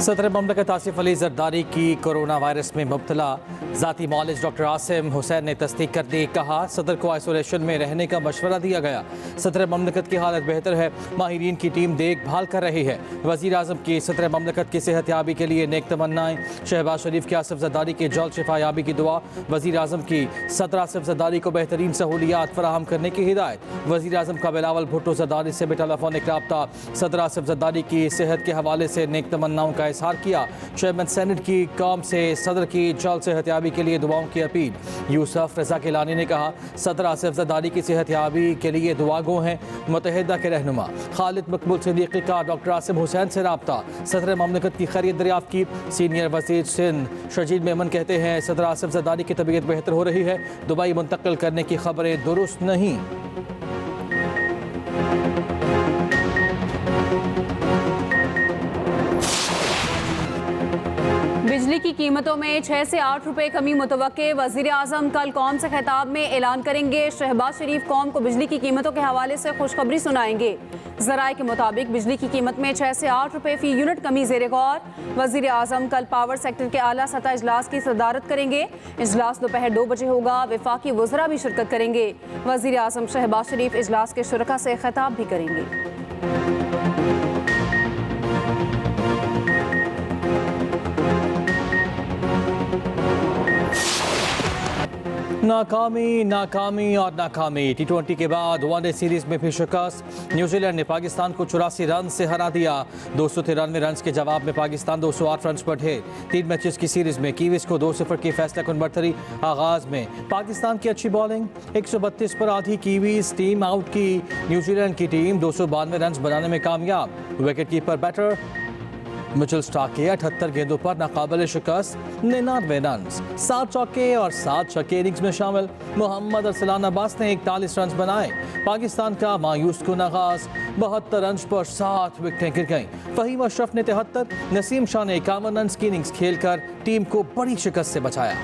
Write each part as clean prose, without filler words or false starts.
सदर ममलकत आसिफ अली जरदारी की corona virus में मुब्तला ज़ाती मौलिज डॉक्टर आसिम हुसैन ने तस्दीक कर दी। कहा सदर को आइसोलेशन में रहने का मशवरा दिया गया। सदर ममलकत की हालत बेहतर है, माहिरीन की टीम देखभाल कर रही है। वज़ीर आज़म की सदर ममलकत की सेहत याबी के लिए नेक तमन्नाएं। शहबाज शरीफ की आसिफ जरदारी की जल्द शिफा याबी की दुआ। वज़ीर आज़म की सदर आसिफ जरदारी को बेहतरीन सहूलियात फराहम करने की हिदायत। वज़ीर आज़म का बिलावल भुट्टो जरदारी से भी टेलीफोनिक रब्ता। सदर आसिफ जरदारी की सेहत के हवाले से नेक तमन्नाओं का इजहार किया। चेयरमैन सेनेट की कौम से सदर की जल्द सेहतयाबी के लिए दुआओं की अपील। यूसुफ रजा किलानी ने कहा सदर आसिफ जरदारी की सेहतयाबी के लिए दुआगो हैं। मुत्तहिदा के रहनुमा खालिद मकबूल सिद्दीकी का डॉक्टर आसिम हुसैन से रब्ता। सदर ममलकत की खैरियत दरियाफ्त की। सीनियर वज़ीर सिंध शजीद मेमन कहते हैं सदर आसिफ जरदारी की तबीयत बेहतर हो रही है। दुबई मुंतकिल करने की खबरें दुरुस्त नहीं। बिजली की कीमतों में 6 से 8 रुपए कमी मुतवक्के। वज़ीर आज़म कल कौम से खिताब में ऐलान करेंगे। शहबाज शरीफ कौम को बिजली की कीमतों के हवाले से खुशखबरी सुनाएंगे। ज़राए के मुताबिक बिजली की कीमत में 6 से 8 रुपए फी यूनिट कमी ज़ेरे गौर। वज़ीर आज़म कल पावर सेक्टर के आला सतह इजलास की सदारत करेंगे। इजलास दोपहर 2 बजे होगा। वफाकी वज़रा भी शिरकत करेंगे। वज़ीर आज़म शहबाज शरीफ इजलास के शुरका से खिताब भी करेंगे। नाकामी नाकामी और नाकामी। T20 के बाद वनडे सीरीज में फिर शिकस्त। न्यूजीलैंड ने पाकिस्तान को 84 रन से हरा दिया। 293 रन के जवाब में पाकिस्तान 208 रन पर ढेर। 3 मैचेस की सीरीज में कीवीज को 2-0 की फैसला कुन बढ़तरी। आगाज में पाकिस्तान की अच्छी बॉलिंग, 132 पर आधी कीवीज टीम आउट की। न्यूजीलैंड की टीम 292 रन बनाने में कामयाब। Wicket keeper batter Mitchell Starc के 78 गेंदों पर नाकाबिल शिकस्त 99 रन, 7 चौके और 7 छक्के इनिंग्स में शामिल। मोहम्मद अरसलान अब्बास ने 41 रन बनाए। पाकिस्तान का मायूस कुन आगाज, 72 रन पर 7 विकेटें गिर गईं। फहीम अशरफ ने 73, नसीम शाह ने 51 रन की इनिंग्स खेलकर टीम को बड़ी शिकस्त से बचाया।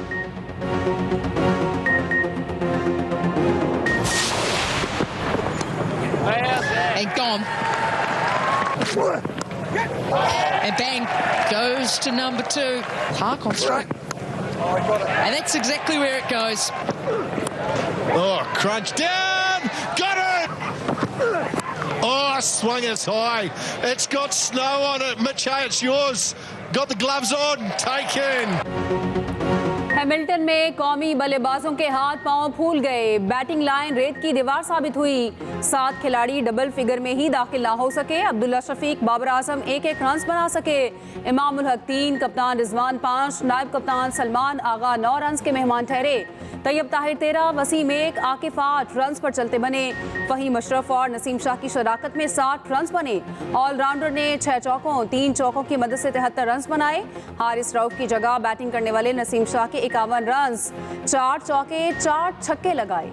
And bang, goes to number 2. Park on strike. And that's exactly where it goes. Oh, crunch down! Got it! Oh, swung it high. It's got snow on it. Mitchell, it's yours. Got the gloves on. Taken. Hamilton में कौमी बल्लेबाजों के हाथ पांव फूल गए। Batting line रेत की दीवार साबित हुई। 7 खिलाड़ी डबल फिगर में ही दाखिल ना हो सके। अब्दुल्ला शफीक, बाबर आजम 1-1 रन बना सके। इमाम उल हक 3, कप्तान रिजवान 5, नायब कप्तान सलमान आगा 9 रन के मेहमान ठहरे। तैयब ताहिर 13, वसीम 1, आकिफ 8 रन पर चलते बने। फहीम अशरफ और नसीम शाह की शराकत में 60 रन बने। ऑलराउंडर ने 6 चौकों 3 चौकों की मदद से 73 रन बनाए। हारिस रऊफ की जगह बैटिंग करने वाले नसीम शाह के 51 रन, 4 चौके 4 छक्के लगाए।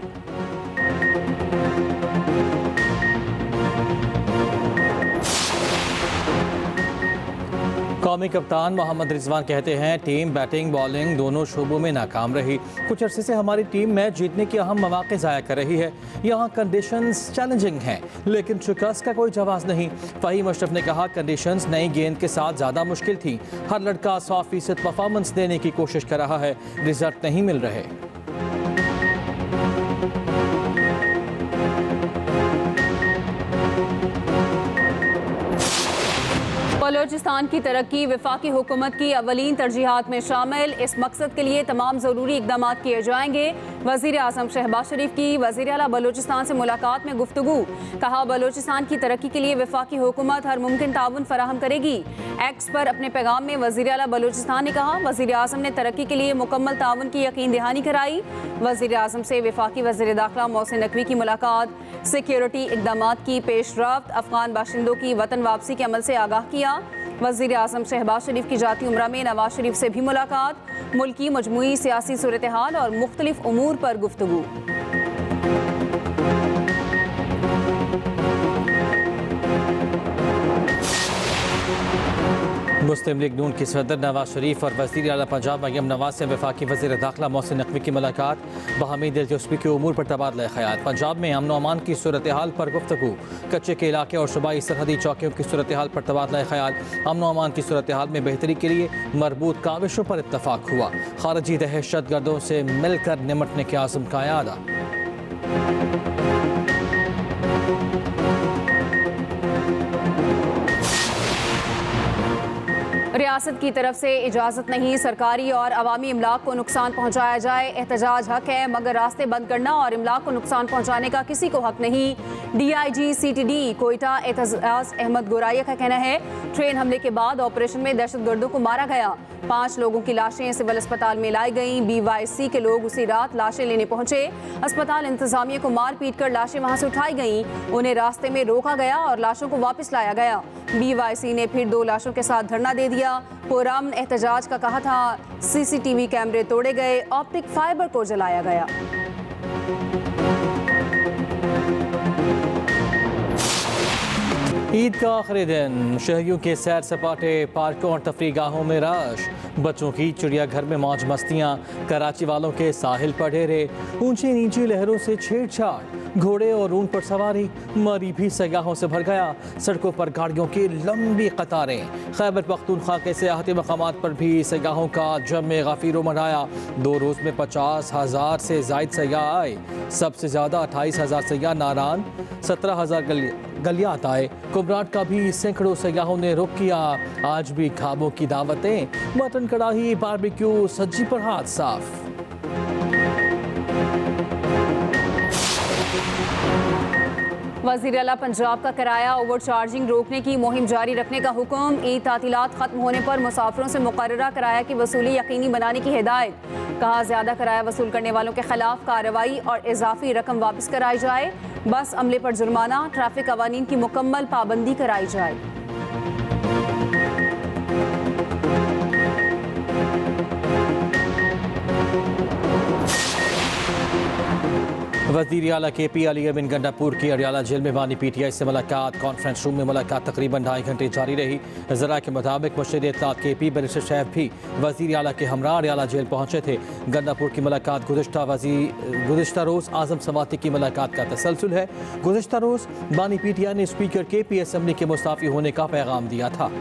कौमी कप्तान मोहम्मद रिजवान कहते हैं टीम बैटिंग बॉलिंग दोनों शोबों में नाकाम रही। कुछ अरसे से हमारी टीम मैच जीतने के अहम मौके ज़ाया कर रही है। यहाँ कंडीशंस चैलेंजिंग हैं लेकिन शिकस्त का कोई जवाब नहीं। फहीम अशरफ ने कहा कंडीशंस नई गेंद के साथ ज़्यादा मुश्किल थी। हर लड़का 100% परफॉर्मेंस देने की कोशिश कर रहा है, रिजल्ट नहीं मिल रहे। बलोचिस्तान की तरक्की वफाकी हुकूमत की अवलीन तरजीहात में शामिल। इस मकसद के लिए तमाम ज़रूरी इक़दाम किए जाएंगे। वज़ीर आज़म शहबाज शरीफ की वज़ीर आला बलोचिस्तान से मुलाकात में गुफ्तगू। कहा बलोचिस्तान की तरक्की के लिए वफाकी हुकूमत हर मुमकिन ताउन फराहम करेगी। एक्स पर अपने पैगाम में वज़ीर आला बलोचिस्तान ने कहा वज़ीर आज़म ने तरक्की के लिए मुकम्मल ताउन की यकीन दहानी कराई। वज़ीर आज़म से वफाकी वज़ीर दाखिला मोहसिन नकवी की मुलाकात। सिक्योरिटी इक़दाम की पेशरफ्त, अफ़गान बाशिंदों की वतन वापसी के अमल से आगाह किया। वज़ीर आज़म शहबाज शरीफ की जाती उम्रा में नवाज शरीफ से भी मुलाकात। मुल्की मजमूई सियासी सूरत हाल और मुख्तलिफ उमूर पर गुफ्तगू। मुस्लिम लीग नून की सदर नवाज शरीफ और वज़ीर आला पंजाब मरियम नवाज से वफाकी वज़ीर दाखिला मोहसिन नकवी की मुलाकात, बाहमी दिलचस्पी के उमूर पर तबादला ख्याल। पंजाब में अमन अमान की सूरत हाल पर गुफ्तगू, कच्चे के इलाके और सूबाई सरहदी चौकियों की सूरत हाल पर तबादला ख्याल। अमन अमान की सूरत हाल में बेहतरी के लिए मरबूत काविशों पर इत्तफाक हुआ। खारजी दहशत गर्दों से मिलकर निमटने के आज़म का यादा। रियासत की तरफ से इजाज़त नहीं, सरकारी और अवामी इमलाक को नुकसान पहुँचाया जाए। एहतजाज हक है मगर रास्ते बंद करना और इमलाक को नुकसान पहुँचाने का किसी को हक नहीं। DIG CTD कोयटा एतजाज अहमद गोराइया का कहना है ट्रेन हमले के बाद ऑपरेशन में दहशतगर्दों को मारा गया। 5 लोगों की लाशें सिविल अस्पताल में लाई गईं। BYC के लोग उसी रात लाशें लेने पहुंचे। अस्पताल इंतजामिया को मार पीट कर लाशें वहां से उठाई गईं। उन्हें रास्ते में रोका गया और लाशों को वापस लाया गया। BYC ने फिर 2 लाशों के साथ धरना दे दिया। पुरअमन एहतजाज का कहा था। CCTV कैमरे तोड़े गए, ऑप्टिक फाइबर को जलाया गया। ईद का आखिरी दिन, शहरियों के सैर सपाटे, पार्कों और तफरीह गाहों में रश। बच्चों की चिड़ियाघर में मौज मस्तियाँ, कराची वालों के साहिल पर डेरे, ऊंची नीची लहरों से छेड़छाड़, घोड़े और ऊंट पर सवारी। मरी भी सयाहों से भर गया, सड़कों पर गाड़ियों की लंबी कतारें। खैबर पख्तूनख्वा के सियाहती मकामात पर भी सयाहों का जम गफीर मनाया। 2 रोज़ में 50,000 से जायद सयाह आए। सबसे ज़्यादा 28,000 सयाह नारान, 17,000 गलियात आए। कुबराट का भी सैकड़ों सयाहों ने रुख किया। आज भी खाबों की दावतें, मटन कढ़ाई, बारबेक्यू, सज्जी पर हाथ साफ। वज़ीर आला पंजाब का किराया ओवर चार्जिंग रोकने की मुहिम जारी रखने का हुक्म। ईद तातीलात खत्म होने पर मुसाफिरों से मुकर्ररा किराया की वसूली यकीनी बनाने की हिदायत। कहा ज्यादा किराया वसूल करने वालों के खिलाफ कार्रवाई और इजाफी रकम वापस कराई जाए। बस अमले पर जुर्माना, ट्रैफिक कवानीन की मुकम्मल पाबंदी कराई जाए। वज़ीर आला KP अली अमीन गंडापुर की अरियाला जेल में बानी PTI से मुलाकात। कॉन्फ्रेंस रूम में मुलाकात तकरीबन 2.5 घंटे जारी रही। ज़रा के मुताबिक मुशीर इत्तलात KP बैरिस्टर शैफ भी वज़ीर आला के हमरा अरियाला जेल पहुंचे थे। गंडापुर की मुलाकात गुज़िश्ता रोज़ आज़म समाती की मुलाकात का तसलसल है। गुज़िश्ता रोज़ बानी PTI ने स्पीकर KP असम्बली के मुस्ताफ़ी होने का पैगाम दिया था।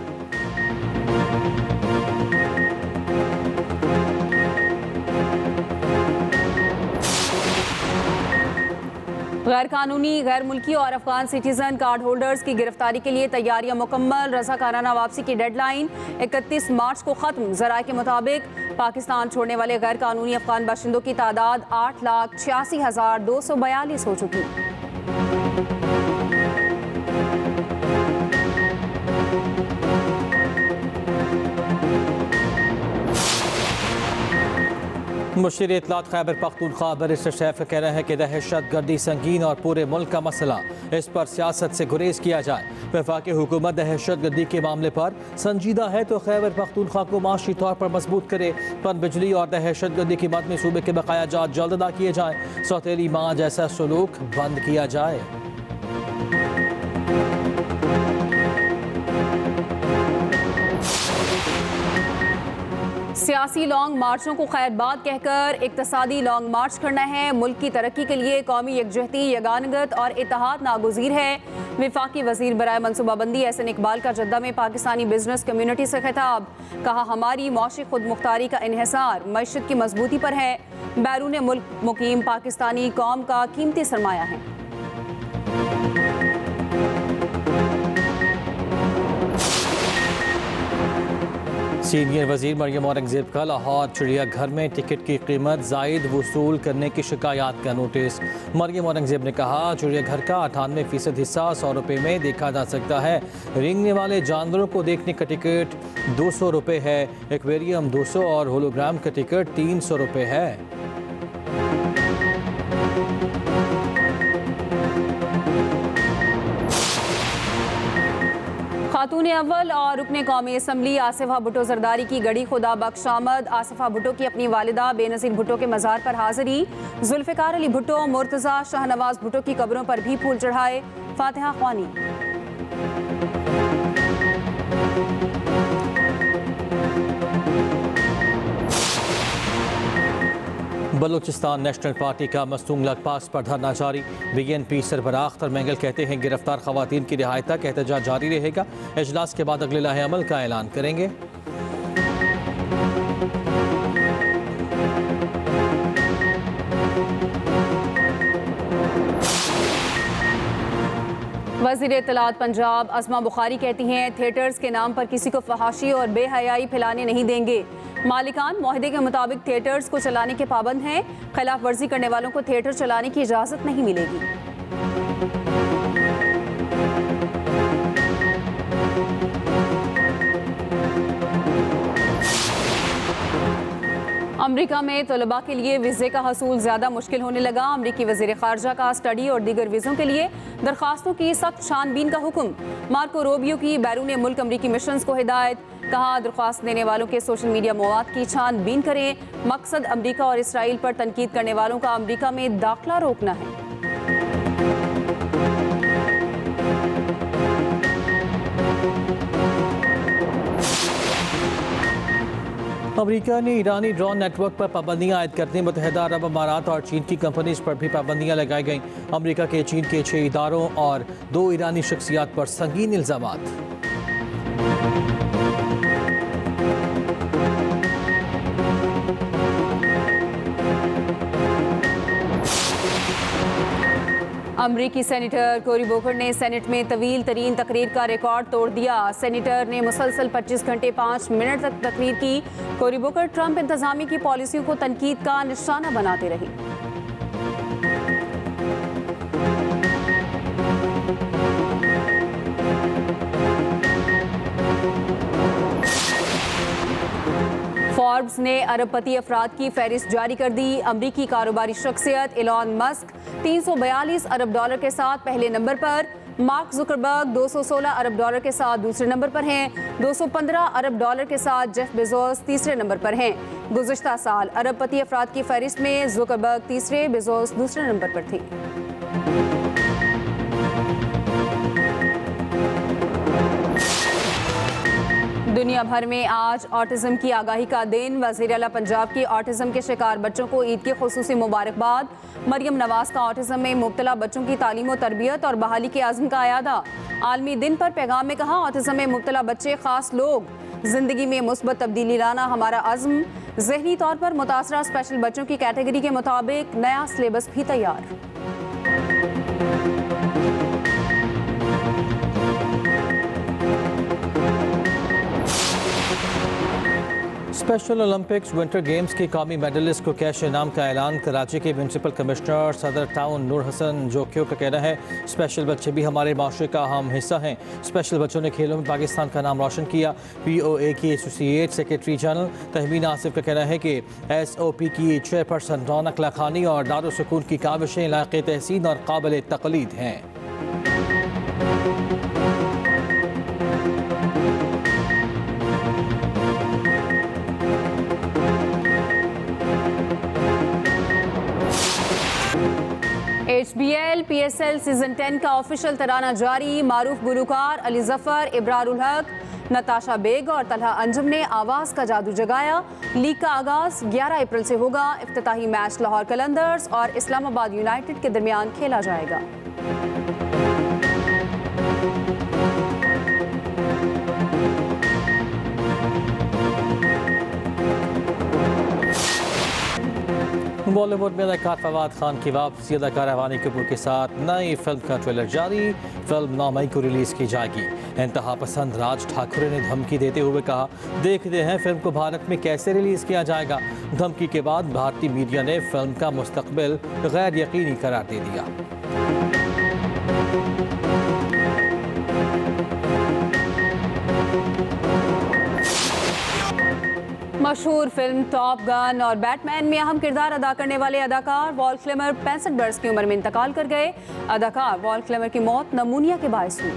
गैर कानूनी, गैर मुल्की और अफगान सिटीजन कार्ड होल्डर्स की गिरफ्तारी के लिए तैयारियां मुकम्मल। रज़ाकाराना वापसी की डेडलाइन 31 मार्च को ख़त्म। ज़राए के मुताबिक पाकिस्तान छोड़ने वाले गैर कानूनी अफगान बाशिंदों की तादाद 8,86,242 हो चुकी। मुशीर इत्तलात खैबर पख्तूनख्वा बैरिस्टर शैफ का कहना है कि दहशत गर्दी संगीन और पूरे मुल्क का मसला, इस पर सियासत से गुरेज किया जाए। वफाकी हुकूमत दहशत गर्दी के मामले पर संजीदा है तो खैबर पख्तूनख्वा को माशी तौर पर मजबूत करे। पन बिजली और दहशत गर्दी की मद में सूबे के बकाया जात जल्द अदा किए जाए। सौतेली माँ जैसा सलूक बंद किया जाए। सियासी लॉन्ग मार्चों को खैरबाद कहकर इक्तसादी लॉन्ग मार्च करना है। मुल्क की तरक्की के लिए कौमी यकजहती, यगानगत और इत्तेहाद नागुज़ीर है। वफाकी वज़ीर बराए मनसूबाबंदी एहसन इकबाल का जद्दा में पाकिस्तानी बिजनेस कम्यूनिटी से खिताब। कहा हमारी मौशी खुद मुख्तारी का इन्हिसार मईशत की मजबूती पर है। बैरून मुल्क मुकीम पाकिस्तानी कौम का कीमती सरमाया है। सीनियर वज़ीर मरियम औरंगज़ेब का लाहौर चिड़ियाघर में टिकट की कीमत ज़ायद वसूल करने की शिकायत का नोटिस। मरियम औरंगज़ेब ने कहा चिड़ियाघर का 98% हिस्सा 100 रुपये में देखा जा सकता है। रेंगने वाले जानवरों को देखने का टिकट 200 रुपये है। एक्वेरियम 200 और होलोग्राम का टिकट 300 रुपये है। खातून अव्वल और रुकने कौमी असम्बली आसिफा भुट्टो जरदारी की गड़ी खुदा बख्श आमद। आसिफा भुट्टो की अपनी वालिदा बेनज़ीर भुट्टो के मज़ार पर हाज़िरी। जुल्फ़िकार अली भुट्टो, मुर्तज़ा, शाहनवाज भुट्टो की कब्रों पर भी फूल चढ़ाए। फातिहा ख्वानी। बलूचिस्तान नेशनल पार्टी का मस्तूंग लगपास पर धरना जारी। BNP सरबराह अख्तर मेंगल कहते हैं गिरफ्तार खवातीन की रिहाई तक एहतजाज जारी रहेगा। इजलास के बाद अगले लाहे अमल का ऐलान करेंगे। वज़ीर इत्तलात पंजाब अज़मा बुखारी कहती हैं थिएटर्स के नाम पर किसी को फहाशी और बेहयाई फैलाने नहीं देंगे। मालिकान मुआहदे के मुताबिक थिएटर्स को चलाने के पाबंद हैं। खिलाफ वर्जी करने वालों को थिएटर चलाने की इजाज़त नहीं मिलेगी। अमरीका में तलबा के लिए वीज़े का हसूल ज़्यादा मुश्किल होने लगा। अमरीकी वज़ीर ख़ारजा का स्टडी और दीगर वीज़ों के लिए दरख्वास्तों की सख्त छानबीन का हुक्म। मार्को रूबियो की बैरून मुल्क अमरीकी मिशंस को हिदायत। कहा दरख्वास्त देने वालों के सोशल मीडिया मवाद की छानबीन करें। मकसद अमरीका और इसराइल पर तनकीद करने वालों का अमरीका में दाखिला रोकना है। अमेरिका ने ईरानी ड्रोन नेटवर्क पर पाबंदियां आयद करने मुत्तहिदा अरब अमारात और चीन की कंपनीज पर भी पाबंदियां लगाई गईं। अमेरिका के चीन के 6 इदारों और 2 ईरानी शख्सियात पर संगीन इल्जामात। अमरीकी सेनेटर कोरी बोकर ने सेनेट में तवील तरीन तकरीर का रिकॉर्ड तोड़ दिया। सेनेटर ने मुसलसल 25 घंटे 5 मिनट तक तकरीर की। कोरी बोकर ट्रंप इंतजामिया की पॉलिसियों को तनकीद का निशाना बनाते रहे। फॉर्ब्स ने अरबपति अफराद की फहरिस्त जारी कर दी। अमरीकी कारोबारी शख्सियत एलॉन मस्क 342 अरब डॉलर के साथ पहले नंबर पर। मार्क जुकरबर्ग 216 अरब डॉलर के साथ दूसरे नंबर पर हैं। 215 अरब डॉलर के साथ जेफ बेजोस तीसरे नंबर पर हैं। गुज़िश्ता साल अरबपति अफराद की फहरिस्त में जुकरबर्ग तीसरे, बेजोस दूसरे नंबर पर थे। दुनिया भर में आज ऑटिज्म की आगाही का दिन। वज़ीर आला पंजाब की ऑटिज्म के शिकार बच्चों को ईद की खुसूसी मुबारकबाद। मरियम नवाज का ऑटिज्म में मुब्तला बच्चों की तालीम और तरबियत और बहाली के आज़म का अयादा। आलमी दिन पर पैगाम में कहा ऑटिज्म में मुब्तला बच्चे ख़ास लोग, ज़िंदगी में मुस्बत तब्दीली लाना हमारा अज़्म। ज़हनी तौर पर मुतासरा स्पेशल बच्चों की कैटेगरी के मुताबिक नया सिलेबस भी तैयार। स्पेशल ओलंपिक्स विंटर गेम्स के कौमी मेडलिस्ट को कैश इनाम का ऐलान। कराची के म्यूनसिपल कमिश्नर सदर टाउन नूर हसन जोकियो का कहना है स्पेशल बच्चे भी हमारे माशरे का अहम हिस्सा हैं। स्पेशल बच्चों ने खेलों में पाकिस्तान का नाम रोशन किया। POA की एसोसिएट सेक्रेटरी जनरल तहमीन आसिफ का कहना है कि SOP की चेयरपर्सन रौनक लाखानी और दारुस्सूकून की काविशें लायक़ तहसीन और काबिल तक़लीद हैं। HBL PSL सीजन 10 का ऑफिशियल तराना जारी। मारूफ गुलूकार अली जफर, इब्रार उल हक, नताशा बेग और तलहा अंजुम ने आवाज़ का जादू जगाया। लीग का आगाज 11 अप्रैल से होगा। इफ्तिताही मैच लाहौर कलंदर्स और इस्लामाबाद यूनाइटेड के दरमियान खेला जाएगा। बॉलीवुड में अदाकार फवाद खान की वापसी। अदाकार वानी कपूर के साथ नई फिल्म का ट्रेलर जारी। फिल्म 9 मई को रिलीज की जाएगी। इंतहा पसंद राज ठाकुर ने धमकी देते हुए कहा देखते हैं फिल्म को भारत में कैसे रिलीज किया जाएगा। धमकी के बाद भारतीय मीडिया ने फिल्म का मुस्तकबिल गैर यकीनी करार दे दिया। मशहूर फिल्म टॉप गन और बैटमैन में अहम किरदार अदा करने वाले अदाकार वॉल क्लेमर 65 बरस की उम्र में इंतकाल कर गए। अदाकार वॉल क्लेमर की मौत नमूनिया के बायस हुई।